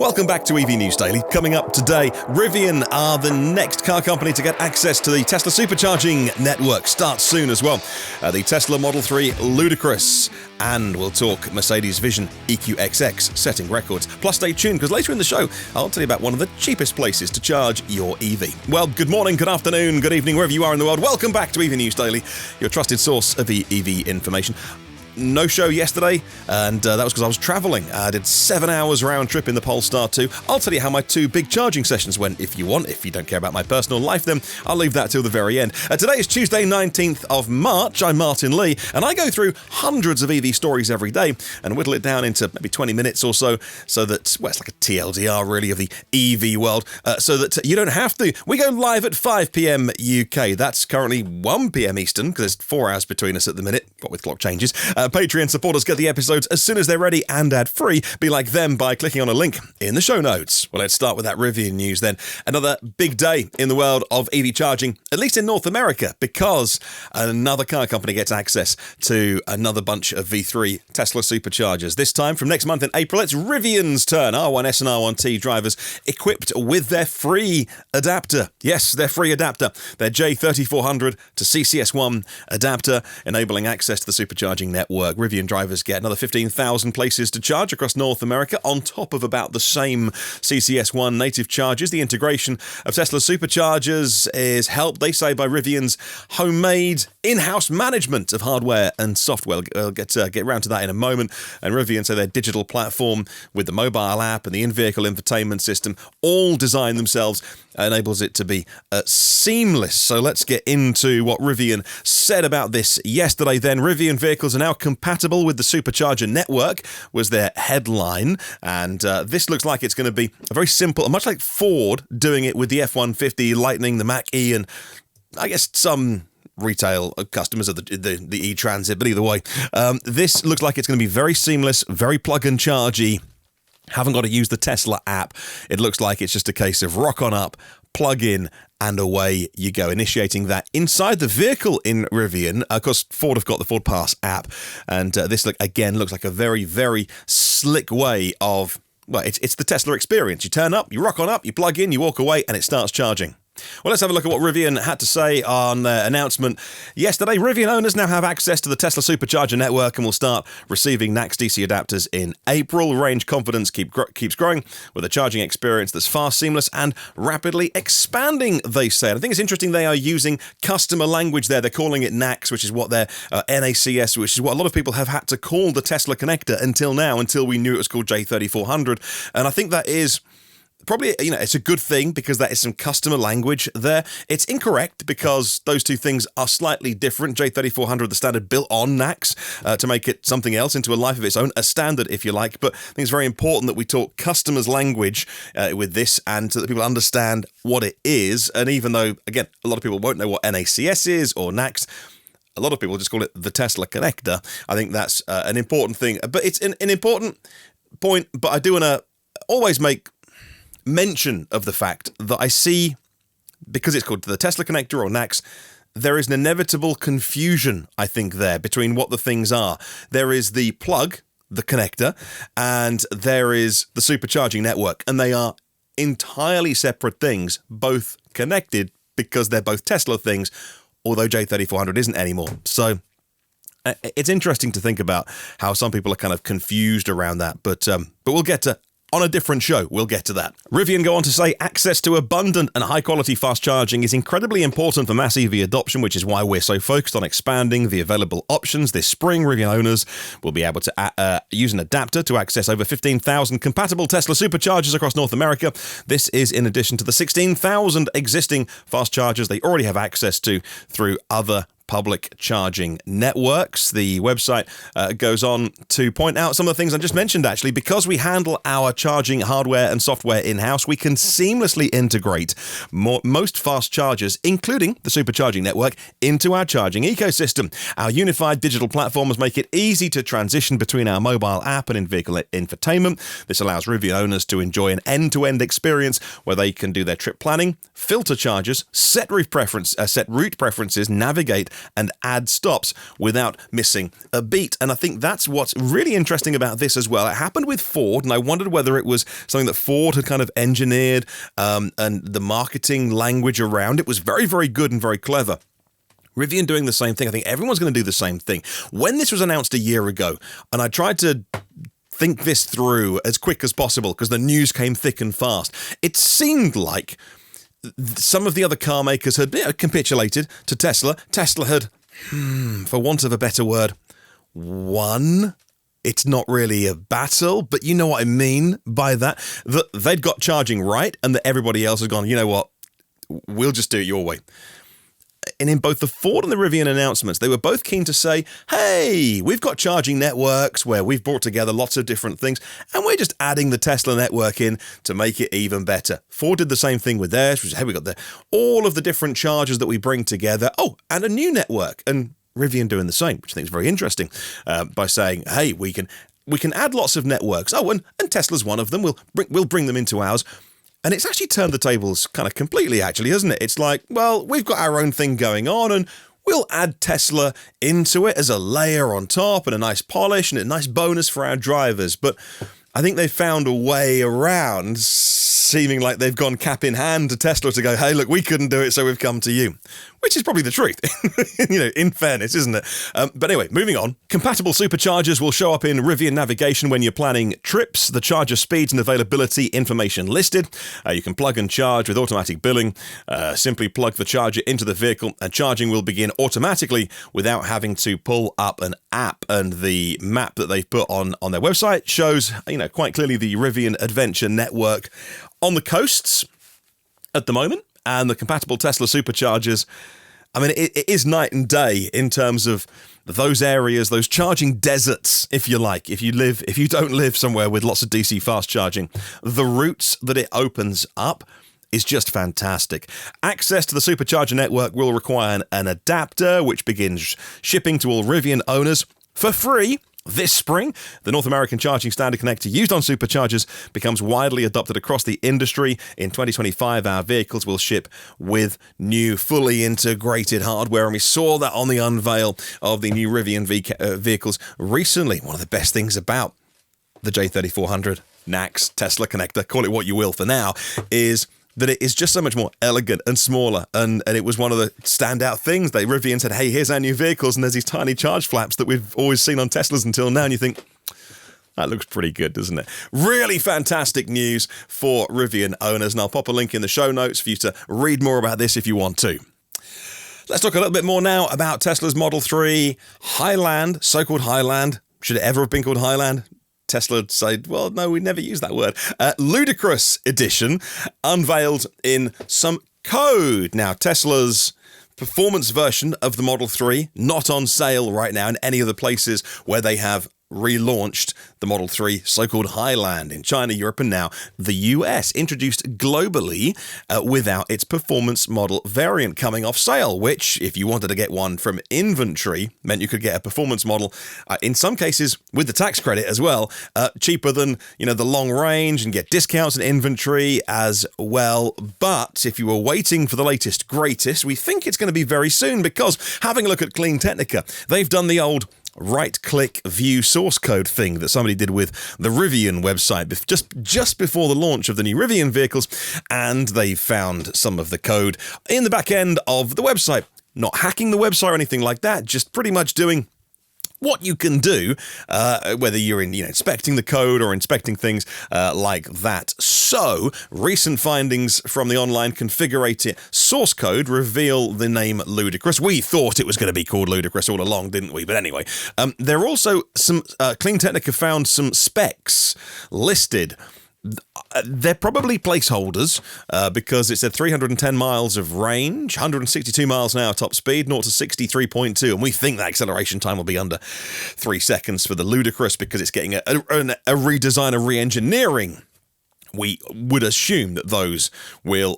Welcome back to EV News Daily. Coming up today, Rivian are the next car company to get access to the Tesla Supercharging network. Starts soon as well. The Tesla Model 3 Ludicrous. And we'll talk Mercedes Vision EQXX setting records. Plus, stay tuned because later in the show, I'll tell you about one of the cheapest places to charge your EV. Well, good morning, good afternoon, good evening, wherever you are in the world. Welcome back to EV News Daily, your trusted source of EV information. No show yesterday, and that was because I was travelling. I did 7 hours round trip in the Polestar 2. I'll tell you how my 2 big charging sessions went if you want. If you don't care about my personal life, then I'll leave that till the very end. Today is Tuesday, 19th of March. I'm Martin Lee, and I go through hundreds of EV stories every day and whittle it down into maybe 20 minutes or so that, well, it's like a TLDR really of the EV world, so that you don't have to. We go live at 5 p.m. UK. That's currently 1 p.m. Eastern, because there's 4 hours between us at the minute, what with clock changes. Patreon supporters get the episodes as soon as they're ready and ad-free. Be like them by clicking on a link in the show notes. Well, let's start with that Rivian news then. Another big day in the world of EV charging, at least in North America, because another car company gets access to another bunch of V3 Tesla Superchargers. This time, from next month in April, it's Rivian's turn. R1S and R1T drivers equipped with their free adapter. Yes, their free adapter. Their J3400 to CCS1 adapter, enabling access to the supercharging network. Rivian drivers get another 15,000 places to charge across North America, on top of about the same CCS1 native charges. The integration of Tesla Superchargers is helped, they say, by Rivian's homemade in-house management of hardware and software. We'll get round to that in a moment. And Rivian say their digital platform with the mobile app and the in-vehicle infotainment system all designed themselves enables it to be seamless. So let's get into what Rivian said about this yesterday then. Rivian vehicles are now compatible with the Supercharger network, was their headline. And this looks like it's going to be a very simple, much like Ford doing it with the F-150 Lightning, the Mach-E, and I guess some retail customers of the E-Transit, but either way, this looks like it's going to be very seamless, very plug-and-chargy. Haven't got to use the Tesla app. It looks like it's just a case of rock on up, plug in, and away you go. Initiating that inside the vehicle in Rivian. Of course, Ford have got the Ford Pass app, and this looks like a very, very slick way of, well, it's the Tesla experience. You turn up, you rock on up, you plug in, you walk away, and it starts charging. Well, let's have a look at what Rivian had to say on their announcement yesterday. Rivian owners now have access to the Tesla Supercharger network and will start receiving NACS DC adapters in April. Range confidence keeps growing with a charging experience that's fast, seamless, and rapidly expanding, they said. I think it's interesting they are using customer language there. They're calling it NACS, which is what their NACS, which is what a lot of people have had to call the Tesla connector until now, until we knew it was called J3400. And I think that is probably, it's a good thing because that is some customer language there. It's incorrect because those two things are slightly different. J3400, the standard, built on NACS to make it something else, into a life of its own, a standard, if you like. But I think it's very important that we talk customers' language with this, and so that people understand what it is. And even though, again, a lot of people won't know what NACS is or NACS, a lot of people just call it the Tesla connector. I think that's an important thing. But it's an important point, but I do want to always make mention of the fact that I see, because it's called the Tesla connector or NACS, there is an inevitable confusion, I think, there between what the things are. There is the plug, the connector, and there is the supercharging network, and they are entirely separate things, both connected because they're both Tesla things, although J3400 isn't anymore. So it's interesting to think about how some people are kind of confused around that, but we'll get to, on a different show, we'll get to that. Rivian go on to say access to abundant and high-quality fast charging is incredibly important for mass EV adoption, which is why we're so focused on expanding the available options. This spring, Rivian owners will be able to use an adapter to access over 15,000 compatible Tesla Superchargers across North America. This is in addition to the 16,000 existing fast chargers they already have access to through other public charging networks. The website goes on to point out some of the things I just mentioned, actually. Because we handle our charging hardware and software in-house, we can seamlessly integrate most fast chargers, including the supercharging network, into our charging ecosystem. Our unified digital platforms make it easy to transition between our mobile app and in-vehicle infotainment. This allows Rivian owners to enjoy an end-to-end experience where they can do their trip planning, filter chargers, set route preferences, navigate and add stops without missing a beat. And I think that's what's really interesting about this as well. It happened with Ford, and I wondered whether it was something that Ford had kind of engineered, and the marketing language around it was very, very good and very clever. Rivian doing the same thing. I think everyone's going to do the same thing. When this was announced a year ago, and I tried to think this through as quick as possible because the news came thick and fast, it seemed like some of the other car makers had capitulated to Tesla. Tesla had, for want of a better word, won. It's not really a battle, but you know what I mean by that. That they'd got charging right and that everybody else had gone, you know what, we'll just do it your way. And in both the Ford and the Rivian announcements, they were both keen to say, hey, we've got charging networks where we've brought together lots of different things, and we're just adding the Tesla network in to make it even better. Ford did the same thing with theirs, which is, hey, we got all of the different chargers that we bring together. Oh, and a new network. And Rivian doing the same, which I think is very interesting, by saying, hey, we can add lots of networks. Oh, and Tesla's one of them. We'll bring them into ours. And it's actually turned the tables kind of completely, actually, hasn't it? It's like, well, we've got our own thing going on, and we'll add Tesla into it as a layer on top and a nice polish and a nice bonus for our drivers. But I think they've found a way around, seeming like they've gone cap in hand to Tesla to go, hey, look, we couldn't do it, so we've come to you. Which is probably the truth, in fairness, isn't it? But anyway, moving on. Compatible superchargers will show up in Rivian navigation when you're planning trips. The charger speeds and availability information listed. You can plug and charge with automatic billing. Simply plug the charger into the vehicle and charging will begin automatically without having to pull up an app. And the map that they've put on their website shows, quite clearly the Rivian Adventure network on the coasts at the moment. And the compatible Tesla superchargers, I mean, it is night and day in terms of those areas, those charging deserts, if you like. If you don't live somewhere with lots of DC fast charging, the routes that it opens up is just fantastic. Access to the supercharger network will require an adapter, which begins shipping to all Rivian owners for free. This spring, the North American charging standard connector used on superchargers becomes widely adopted across the industry. In 2025, our vehicles will ship with new fully integrated hardware, and we saw that on the unveil of the new Rivian vehicles recently. One of the best things about the J3400 NACS Tesla connector, call it what you will for now, is that it is just so much more elegant and smaller, and it was one of the standout things. Rivian said, hey, here's our new vehicles, and there's these tiny charge flaps that we've always seen on Teslas until now, and you think, that looks pretty good, doesn't it? Really fantastic news for Rivian owners, and I'll pop a link in the show notes for you to read more about this if you want to. Let's talk a little bit more now about Tesla's Model 3 Highland, so-called Highland. Should it ever have been called Highland? Tesla said, well, no, we never use that word. Ludicrous edition, unveiled in some code. Now, Tesla's performance version of the Model 3, not on sale right now in any of the places where they have relaunched the Model 3, so-called Highland, in China, Europe, and now the US, introduced globally without its performance model variant coming off sale, which, if you wanted to get one from inventory, meant you could get a performance model, in some cases, with the tax credit as well, cheaper than, the long range, and get discounts in inventory as well. But if you were waiting for the latest, greatest, we think it's going to be very soon, because having a look at Clean Technica, they've done the old right-click view source code thing that somebody did with the Rivian website just before the launch of the new Rivian vehicles, and they found some of the code in the back end of the website. Not hacking the website or anything like that, just pretty much doing what you can do, whether you're inspecting the code or inspecting things like that. So, recent findings from the online Configurator source code reveal the name Ludicrous. We thought it was going to be called Ludicrous all along, didn't we? But anyway, there are also some, Clean Technica found some specs listed. They're probably placeholders because it said 310 miles of range, 162 miles an hour top speed, 0 to 63.2, and we think that acceleration time will be under 3 seconds for the Ludicrous because it's getting a redesign, a re-engineering we would assume that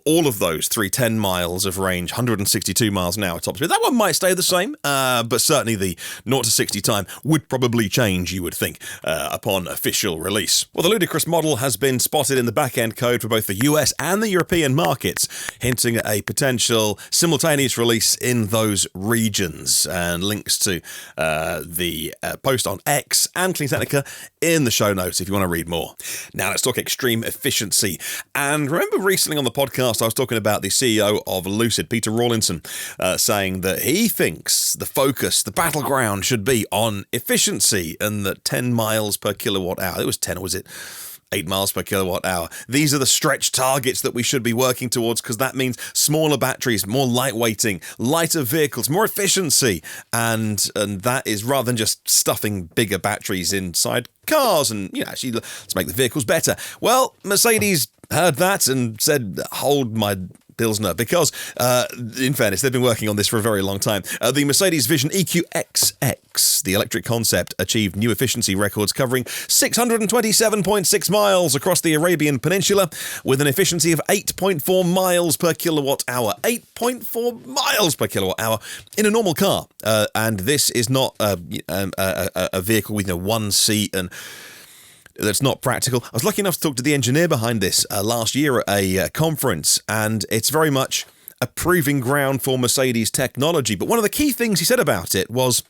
all of those 310 miles of range, 162 miles an hour top speed, that one might stay the same, but certainly the 0 to 60 time would probably change, you would think, upon official release. Well, the Ludicrous model has been spotted in the back-end code for both the US and the European markets, hinting at a potential simultaneous release in those regions, and links to the post on X and Clean Technica in the show notes if you want to read more. Now let's talk extreme efficiency. And remember recently on the podcast I was talking about the CEO of Lucid, Peter Rawlinson, saying that he thinks the focus, the battleground should be on efficiency, and that 10 miles per kilowatt hour, it was 10 or was it 8 miles per kilowatt hour. These are the stretch targets that we should be working towards, because that means smaller batteries, more lightweighting, lighter vehicles, more efficiency. And that is rather than just stuffing bigger batteries inside cars and, actually let's make the vehicles better. Well, Mercedes heard that and said, hold my Pilsner, because, in fairness, they've been working on this for a very long time. The Mercedes Vision EQXX, the electric concept, achieved new efficiency records covering 627.6 miles across the Arabian Peninsula with an efficiency of 8.4 miles per kilowatt hour. 8.4 miles per kilowatt hour in a normal car. And this is not a vehicle with one seat and that's not practical. I was lucky enough to talk to the engineer behind this last year at a conference, and it's very much a proving ground for Mercedes technology. But one of the key things he said about it was,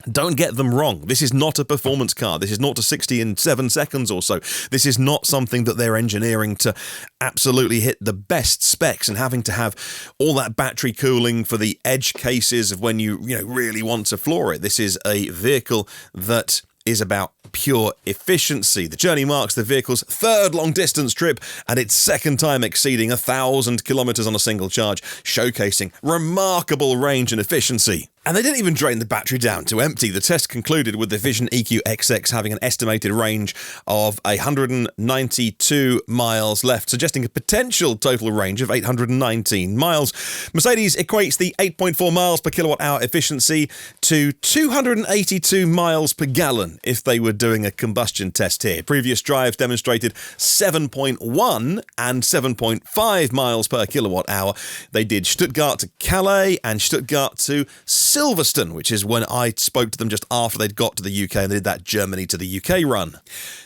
don't get them wrong. This is not a performance car. This is 0 to 60 in 7 seconds or so. This is not something that they're engineering to absolutely hit the best specs and having to have all that battery cooling for the edge cases of when you really want to floor it. This is a vehicle that is about pure efficiency. The Journey marks the vehicle's third long-distance trip and its second time exceeding 1,000 kilometers on a single charge, showcasing remarkable range and efficiency. And they didn't even drain the battery down to empty. The test concluded with the Vision EQXX having an estimated range of 192 miles left, suggesting a potential total range of 819 miles. Mercedes equates the 8.4 miles per kilowatt hour efficiency to 282 miles per gallon if they were doing a combustion test here. Previous drives demonstrated 7.1 and 7.5 miles per kilowatt hour. They did Stuttgart to Calais and Stuttgart to Silverstone, which is when I spoke to them just after they'd got to the UK and they did that Germany to the UK run.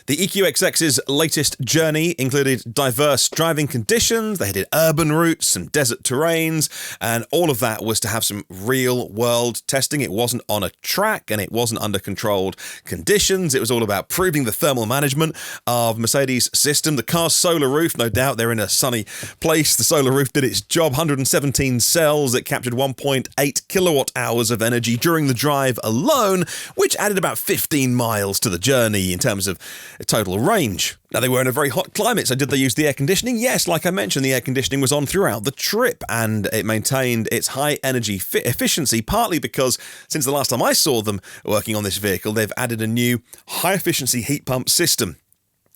The EQXX's latest journey included diverse driving conditions. They did urban routes, some desert terrains, and all of that was to have some real-world testing. It wasn't on a track and it wasn't under controlled conditions. It was all about proving the thermal management of Mercedes' system. The car's solar roof, no doubt they're in a sunny place. The solar roof did its job. 117 cells that captured 1.8 kilowatt hours of energy during the drive alone, which added about 15 miles to the journey in terms of total range. Now, they were in a very hot climate, so did they use the air conditioning? Yes, like I mentioned, the air conditioning was on throughout the trip, and it maintained its high energy efficiency, partly because since the last time I saw them working on this vehicle, they've added a new high-efficiency heat pump system.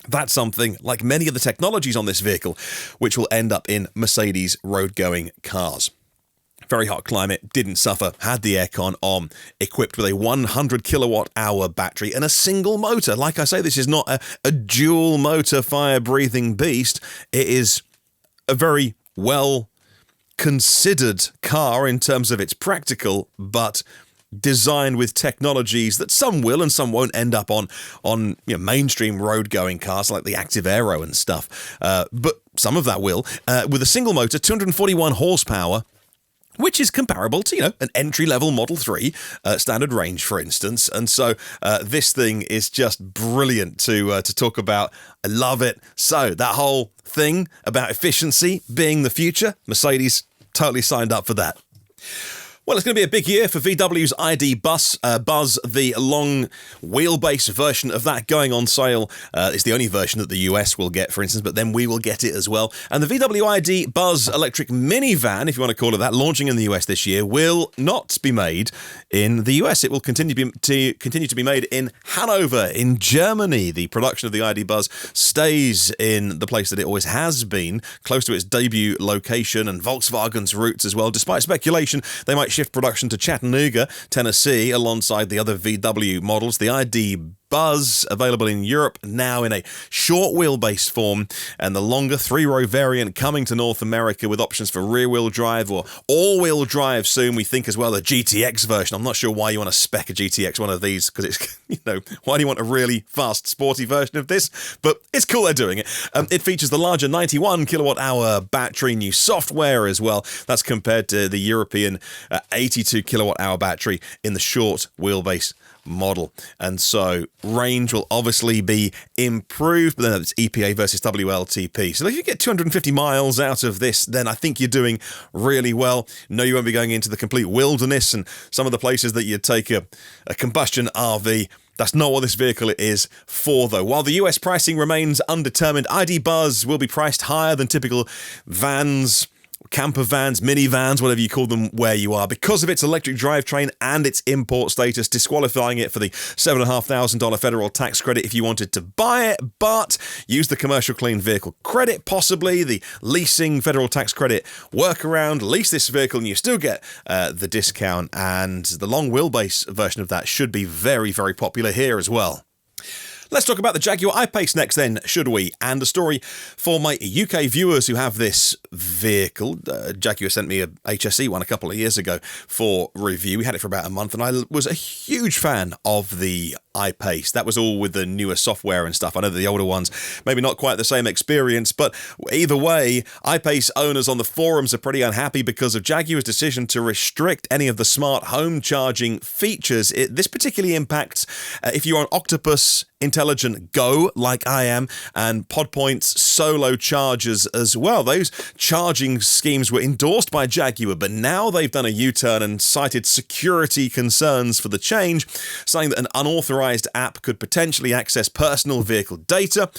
That's something, like many of the technologies on this vehicle, which will end up in Mercedes road-going cars. Very hot climate, didn't suffer, had the aircon on, equipped with a 100 kilowatt hour battery and a single motor. Like I say, this is not a dual motor fire breathing beast. It is a very well considered car in terms of its practical, but designed with technologies that some will and some won't end up on mainstream road going cars like the Active Aero and stuff. But some of that will. With a single motor, 241 horsepower, which is comparable to, an entry-level Model 3 standard range, for instance. And so this thing is just brilliant to talk about. I love it. So that whole thing about efficiency being the future, Mercedes totally signed up for that. Well, it's going to be a big year for VW's ID Buzz, the long wheelbase version of that going on sale. It's the only version that the US will get, for instance, but then we will get it as well. And the VW ID Buzz electric minivan, if you want to call it that, launching in the US this year, will not be made in the US. It will continue to be made in Hanover, in Germany. The production of the ID Buzz stays in the place that it always has been, close to its debut location and Volkswagen's roots as well. Despite speculation, they might shift production to Chattanooga, Tennessee, alongside the other VW models. The ID Buzz, available in Europe now in a short wheelbase form, and the longer 3-row variant coming to North America with options for rear-wheel drive or all-wheel drive soon. We think as well a GTX version. I'm not sure why you want to spec a GTX one of these, because it's, why do you want a really fast, sporty version of this? But it's cool they're doing it. It features the larger 91 kilowatt-hour battery, new software as well. That's compared to the European 82 kilowatt-hour battery in the short wheelbase model. And so range will obviously be improved, but then it's EPA versus WLTP. So if you get 250 miles out of this, then I think you're doing really well. No, you won't be going into the complete wilderness and some of the places that you'd take a combustion RV. That's not what this vehicle is for, though. While the US pricing remains undetermined, ID Buzz will be priced higher than typical vans, camper vans, minivans, whatever you call them, where you are, because of its electric drivetrain and its import status, disqualifying it for the $7,500 federal tax credit if you wanted to buy it, but use the commercial clean vehicle credit, possibly the leasing federal tax credit workaround, lease this vehicle and you still get the discount, and the long wheelbase version of that should be very, very popular here as well. Let's talk about the Jaguar I-Pace next then, should we? And a story for my UK viewers who have this vehicle. Jaguar sent me a HSE one a couple of years ago for review. We had it for about a month, and I was a huge fan of the I-Pace. That was all with the newer software and stuff. I know that the older ones, maybe not quite the same experience, but either way, I-Pace owners on the forums are pretty unhappy because of Jaguar's decision to restrict any of the smart home charging features. This particularly impacts if you're on Octopus Intelligent Go, like I am, and PodPoint's solo chargers as well. Those charging schemes were endorsed by Jaguar, but now they've done a U-turn and cited security concerns for the change, saying that an unauthorized app could potentially access personal vehicle data,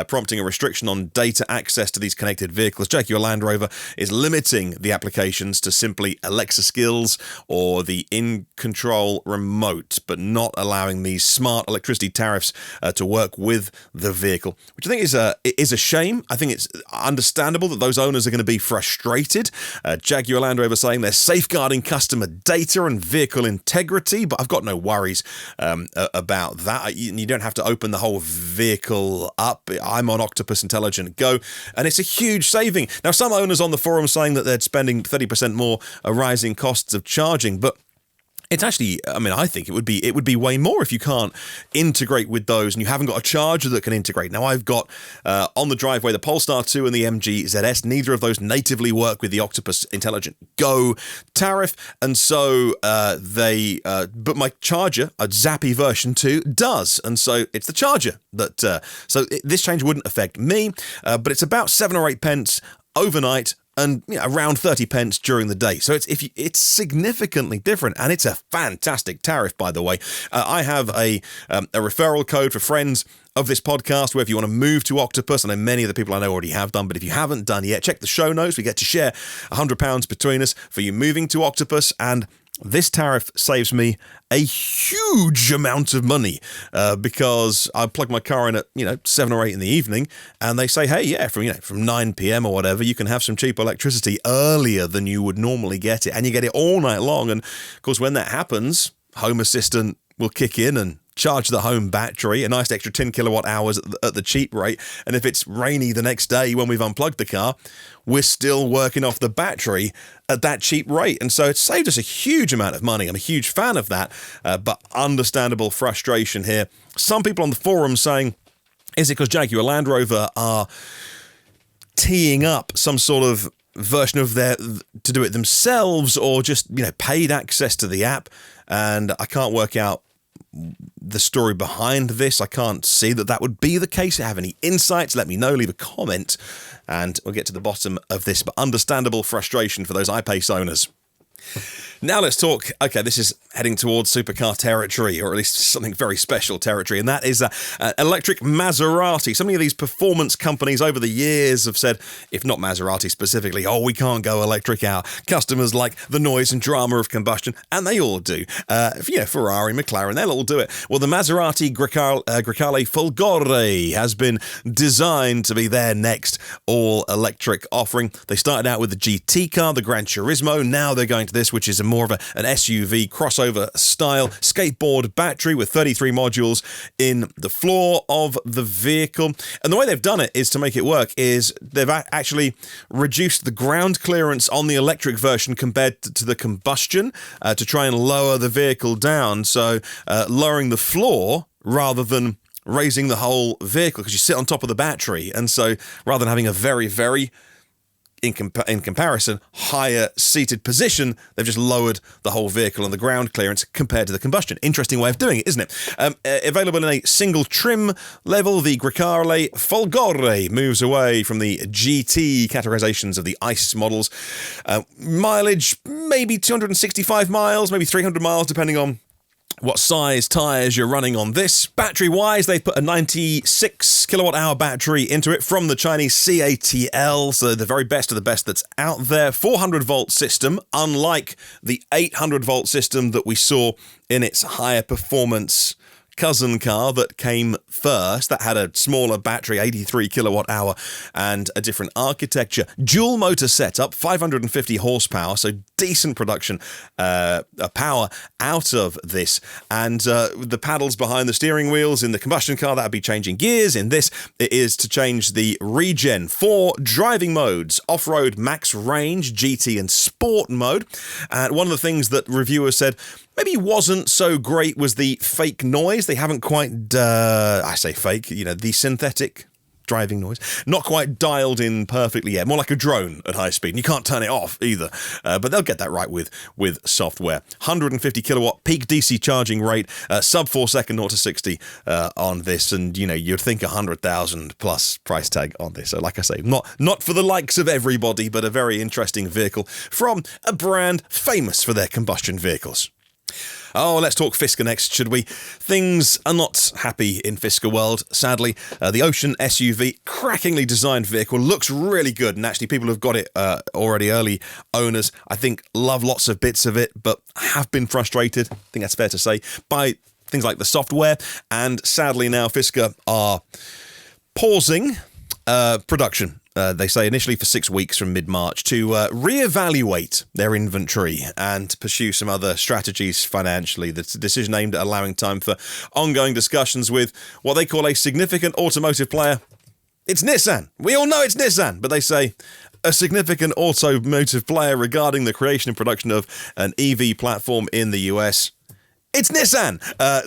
prompting a restriction on data access to these connected vehicles. Jaguar Land Rover is limiting the applications to simply Alexa skills or the in-control remote, but not allowing these smart electricity tariffs to work with the vehicle, which I think is a shame. I think it's understandable that those owners are going to be frustrated. Jaguar Land Rover saying they're safeguarding customer data and vehicle integrity, but I've got no worries about that. You don't have to open the whole vehicle up. I'm on Octopus Intelligent Go, and it's a huge saving. Now, some owners on the forum saying that they're spending 30% more rising costs of charging, but it's actually, I think it would be way more if you can't integrate with those and you haven't got a charger that can integrate. Now, I've got on the driveway the Polestar 2 and the MG ZS. Neither of those natively work with the Octopus Intelligent Go tariff, and so but my charger, a Zappy version 2, does, and so it's the charger that. This change wouldn't affect me, but it's about 7 or 8 pence overnight, and around 30 pence during the day. So it's significantly different, and it's a fantastic tariff, by the way. I have a referral code for friends of this podcast where if you want to move to Octopus, I know many of the people I know already have done, but if you haven't done yet, check the show notes. We get to share £100 between us for you moving to Octopus, and this tariff saves me a huge amount of money because I plug my car in at 7 or 8 in the evening, and they say, hey, yeah, from 9 p.m. or whatever, you can have some cheap electricity earlier than you would normally get it, and you get it all night long. And of course, when that happens, Home Assistant will kick in and charge the home battery, a nice extra 10 kilowatt hours at the cheap rate. And if it's rainy the next day when we've unplugged the car, we're still working off the battery at that cheap rate. And so it's saved us a huge amount of money. I'm a huge fan of that, but understandable frustration here. Some people on the forum saying, is it because Jaguar Land Rover are teeing up some sort of version of to do it themselves, or just paid access to the app? And I can't work out the story behind this. I can't see that would be the case. If you have any insights, let me know, leave a comment, and we'll get to the bottom of this. But understandable frustration for those I-Pace owners. Now let's talk, okay, this is heading towards supercar territory, or at least something very special territory, and that is electric Maserati. So many of these performance companies over the years have said, if not Maserati specifically, we can't go electric. Our customers like the noise and drama of combustion, and they all do. Ferrari, McLaren, they'll all do it. Well, the Maserati Grecale Folgore has been designed to be their next all-electric offering. They started out with the GT car, the Gran Turismo. Now they're going to this, which is a more of an SUV crossover style skateboard battery with 33 modules in the floor of the vehicle. And the way they've done it is to make it work is they've actually reduced the ground clearance on the electric version compared to the combustion to try and lower the vehicle down. So lowering the floor rather than raising the whole vehicle, because you sit on top of the battery. And so rather than having a very, very, in comparison, higher seated position, they've just lowered the whole vehicle and the ground clearance compared to the combustion. Interesting way of doing it, isn't it? Available in a single trim level, the Grecale Folgore moves away from the GT categorizations of the ICE models. Mileage, maybe 265 miles, maybe 300 miles, depending on what size tyres you're running on this. Battery-wise, they've put a 96 kilowatt-hour battery into it from the Chinese CATL, so the very best of the best that's out there. 400-volt system, unlike the 800-volt system that we saw in its higher performance cousin car that came first. That had a smaller battery, 83 kilowatt hour, and a different architecture. Dual motor setup, 550 horsepower, so decent production power out of this. And the paddles behind the steering wheels in the combustion car, that would be changing gears. In this, it is to change the regen. 4 driving modes: off-road, max range, GT, and sport mode. And one of the things that reviewers said maybe wasn't so great was the fake noise. They haven't quite, I say fake, the synthetic driving noise, not quite dialed in perfectly yet. More like a drone at high speed. And you can't turn it off either. But they'll get that right with software. 150 kilowatt peak DC charging rate, sub 4 second 0 to 60 on this. And, you'd think 100,000 plus price tag on this. So like I say, not for the likes of everybody, but a very interesting vehicle from a brand famous for their combustion vehicles. Oh, let's talk Fisker next, should we? Things are not happy in Fisker world, sadly. The Ocean SUV, crackingly designed vehicle, looks really good, and actually people have got it already, early owners, I think, love lots of bits of it, but have been frustrated, I think that's fair to say, by things like the software, and sadly now Fisker are pausing production. They say initially for 6 weeks from mid-March to reevaluate their inventory and pursue some other strategies financially. The decision aimed at allowing time for ongoing discussions with what they call a significant automotive player. It's Nissan. We all know it's Nissan, but they say a significant automotive player regarding the creation and production of an EV platform in the US. It's Nissan.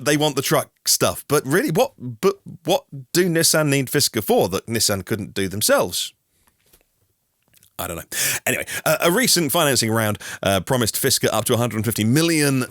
They want the truck stuff, but really, what do Nissan need Fisker for that Nissan couldn't do themselves? I don't know. Anyway, a recent financing round promised Fisker up to $150 million,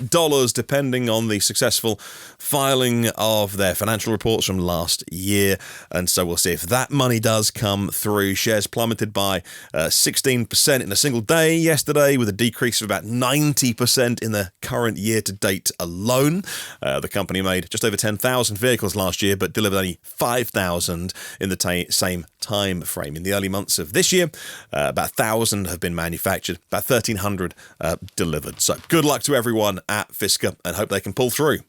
depending on the successful filing of their financial reports from last year. And so we'll see if that money does come through. Shares plummeted by 16% in a single day yesterday, with a decrease of about 90% in the current year-to-date alone. The company made just over 10,000 vehicles last year, but delivered only 5,000 in the same time frame. In the early months of this year, about 1,000 have been manufactured, about 1,300 delivered. So good luck to everyone at Fisker, and hope they can pull through.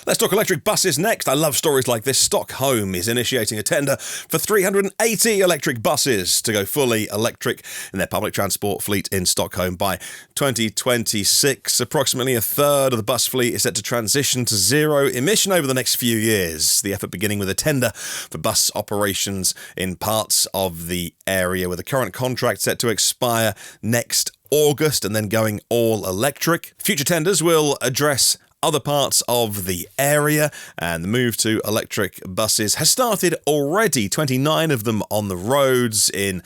Let's talk electric buses next. I love stories like this. Stockholm is initiating a tender for 380 electric buses to go fully electric in their public transport fleet in Stockholm by 2026. Approximately a third of the bus fleet is set to transition to zero emission over the next few years. The effort beginning with a tender for bus operations in parts of the area, with the current contract set to expire next August and then going all electric. Future tenders will address other parts of the area, and the move to electric buses has started already. 29 of them on the roads in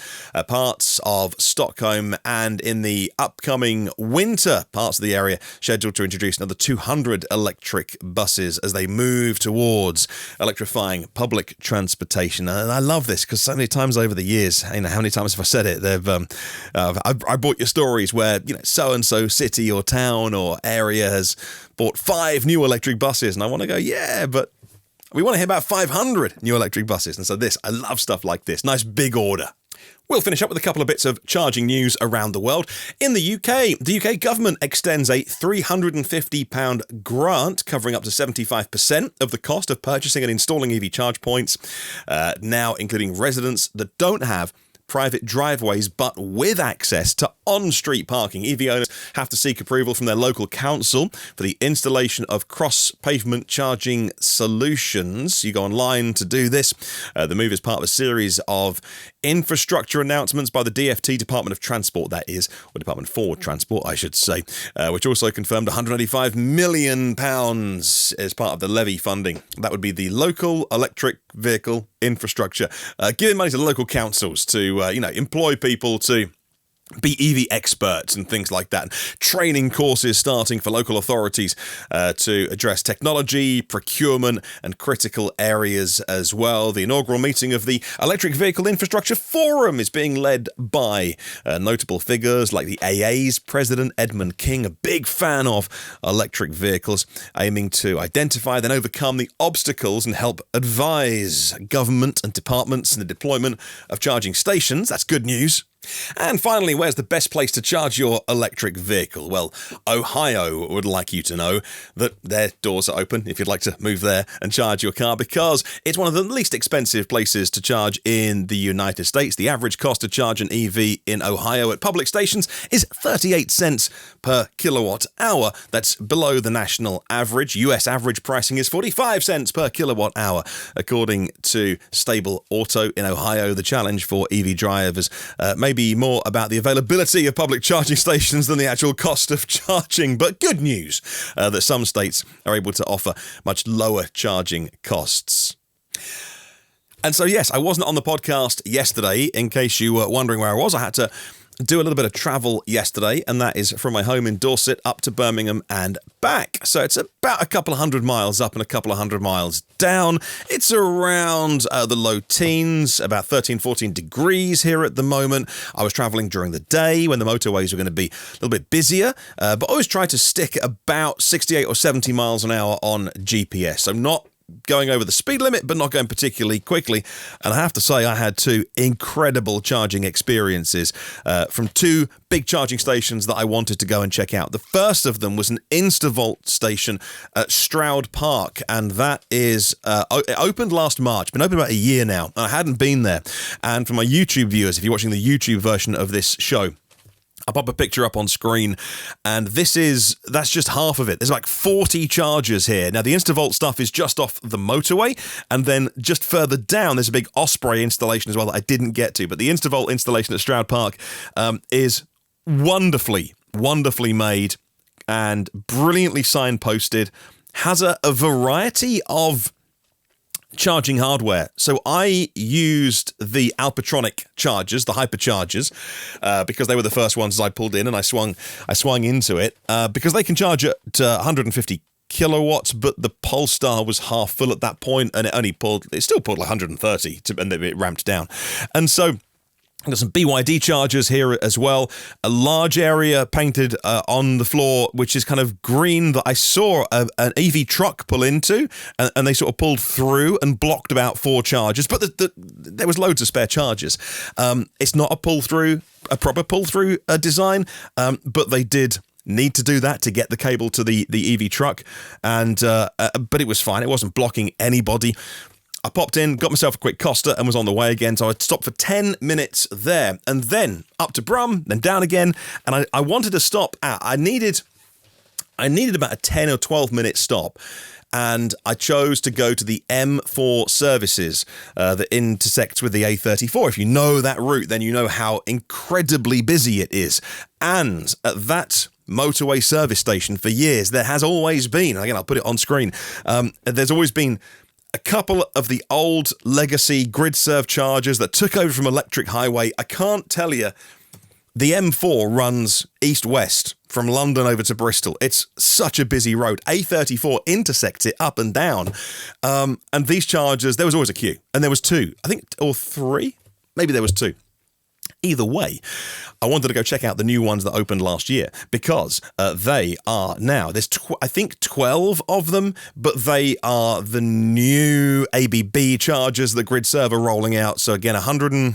parts of Stockholm, and in the upcoming winter, parts of the area scheduled to introduce another 200 electric buses as they move towards electrifying public transportation. And I love this because so many times over the years, how many times have I said it? I brought you stories where so-and-so city or town or area has bought 5 new electric buses, and I want to go, yeah, but we want to hear about 500 new electric buses. And so I love stuff like this. Nice big order. We'll finish up with a couple of bits of charging news around the world. In the UK government extends a £350 grant covering up to 75% of the cost of purchasing and installing EV charge points, now including residents that don't have private driveways but with access to on-street parking. EV owners have to seek approval from their local council for the installation of cross-pavement charging solutions. You go online to do this. The move is part of a series of infrastructure announcements by the DFT, Department of Transport, that is, or Department for Transport, I should say, which also confirmed £185 million as part of the levy funding. That would be the local electric vehicle infrastructure, giving money to the local councils to, employ people to be EV experts and things like that. Training courses starting for local authorities to address technology, procurement, and critical areas as well. The inaugural meeting of the Electric Vehicle Infrastructure Forum is being led by notable figures like the AA's President Edmund King, a big fan of electric vehicles, aiming to identify then overcome the obstacles and help advise government and departments in the deployment of charging stations. That's good news. And finally, where's the best place to charge your electric vehicle? Well, Ohio would like you to know that their doors are open if you'd like to move there and charge your car, because it's one of the least expensive places to charge in the United States. The average cost to charge an EV in Ohio at public stations is 38 cents per kilowatt hour. That's below the national average. US average pricing is 45 cents per kilowatt hour, according to Stable Auto in Ohio. The challenge for EV drivers may be more about the availability of public charging stations than the actual cost of charging, but good news that some states are able to offer much lower charging costs. And so, yes, I wasn't on the podcast yesterday. In case you were wondering where I was, I had to do a little bit of travel yesterday, and that is from my home in Dorset up to Birmingham and back. So it's about a couple of 100 miles up and a couple of 100 miles down. It's around the low teens, about 13, 14 degrees here at the moment. I was traveling during the day when the motorways were going to be a little bit busier, but I always try to stick at about 68 or 70 miles an hour on GPS. So not going over the speed limit, but not going particularly quickly. And I have to say, I had two incredible charging experiences from two big charging stations that I wanted to go and check out. The first of them was an InstaVolt station at Stroud Park, and that is it opened last March. Been open about a year now, and I hadn't been there. And for my YouTube viewers, if you're watching the YouTube version of this show, I'll pop a picture up on screen, and that's just half of it. There's like 40 chargers here. Now, the InstaVolt stuff is just off the motorway, and then just further down, there's a big Osprey installation as well that I didn't get to. But the InstaVolt installation at Stroud Park is wonderfully made and brilliantly signposted, has a variety of charging hardware. So I used the Alpatronic chargers, the hyperchargers, because they were the first ones I pulled in, and I swung into it, because they can charge at 150 kilowatts, but the Polestar was half full at that point, and it still pulled like 130, and then it ramped down. And so I've got some BYD chargers here as well. A large area painted on the floor, which is kind of green, that I saw an EV truck pull into, and they sort of pulled through and blocked about 4 chargers. But there was loads of spare chargers. It's not a proper pull-through design, but they did need to do that to get the cable to the EV truck, but it was fine. It wasn't blocking anybody. I popped in, got myself a quick Costa, and was on the way again. So I stopped for 10 minutes there, and then up to Brum, then down again. And I wanted to stop at, I needed about a 10 or 12 minute stop. And I chose to go to the M4 services that intersects with the A34. If you know that route, then you know how incredibly busy it is. And at that motorway service station for years, there has always been, again, I'll put it on screen, there's always been a couple of the old legacy grid serve chargers that took over from Electric Highway. I can't tell you, the M4 runs east-west from London over to Bristol. It's such a busy road. A34 intersects it up and down. And these chargers, there was always a queue. And there was 2, I think, or 3? Maybe there was 2. Either way, I wanted to go check out the new ones that opened last year, because they are now, there's I think 12 of them, but they are the new ABB chargers that Grid Serve are rolling out. So again, 100 and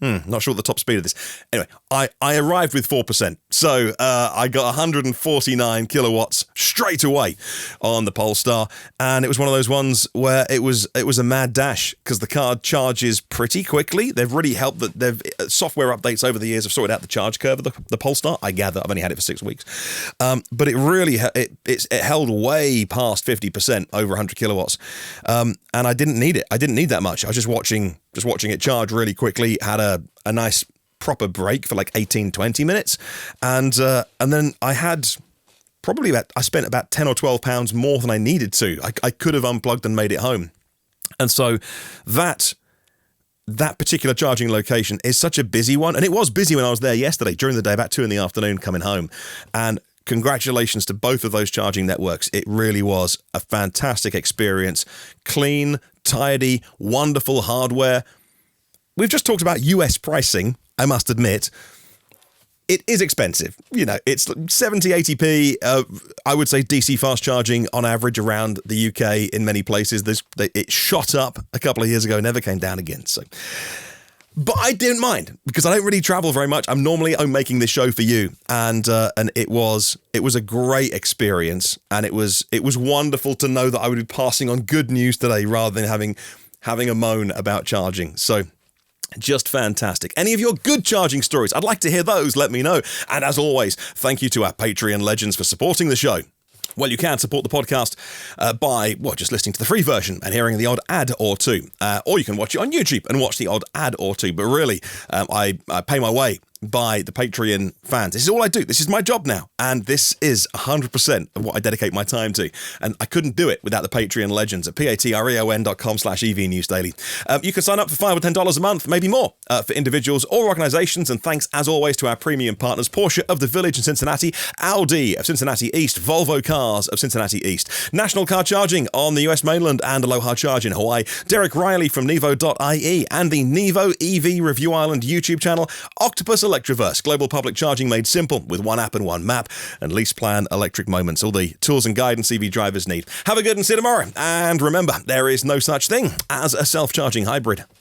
Not sure what the top speed of this. Anyway, I arrived with 4%. So I got 149 kilowatts straight away on the Polestar. And it was one of those ones where it was a mad dash because the car charges pretty quickly. They've really helped that they've software updates over the years have sorted out the charge curve of the Polestar. I gather I've only had it for 6 weeks. But it really, it held way past 50% over 100 kilowatts. And I didn't need it. I didn't need that much. I was just watching it charge really quickly, had a nice proper break for like 18-20 minutes, and then I spent about 10 or 12 pounds more than I needed to. I could have unplugged and made it home. And so that particular charging location is such a busy one, and it was busy when I was there yesterday during the day, about 2 in the afternoon coming home. And congratulations to both of those charging networks. It really was a fantastic experience. Clean, tidy, wonderful hardware. We've just talked about US pricing, I must admit. It is expensive. You know, it's 70, 80p. I would say DC fast charging on average around the UK in many places. It shot up a couple of years ago, never came down again. So, but I didn't mind because I don't really travel very much. I'm making this show for you, and it was a great experience, and it was wonderful to know that I would be passing on good news today rather than having a moan about charging. So just fantastic. Any of your good charging stories? I'd like to hear those. Let me know. And as always, thank you to our Patreon legends for supporting the show. Well, you can support the podcast by, just listening to the free version and hearing the odd ad or two. Or you can watch it on YouTube and watch the odd ad or two. But really, I pay my way by the Patreon fans. This is all I do. This is my job now. And this is 100% of what I dedicate my time to. And I couldn't do it without the Patreon legends at patreon.com/EV News Daily. You can sign up for $5 or $10 a month, maybe more, for individuals or organizations. And thanks, as always, to our premium partners, Porsche of the Village in Cincinnati, Audi of Cincinnati East, Volvo Cars of Cincinnati East, National Car Charging on the US mainland and Aloha Charge in Hawaii, Derek Riley from Nevo.ie and the Nevo EV Review Island YouTube channel, Octopus Electriverse, global public charging made simple with one app and one map, and Lease Plan Electric Moments, all the tools and guidance EV drivers need. Have a good and see you tomorrow. And remember, there is no such thing as a self-charging hybrid.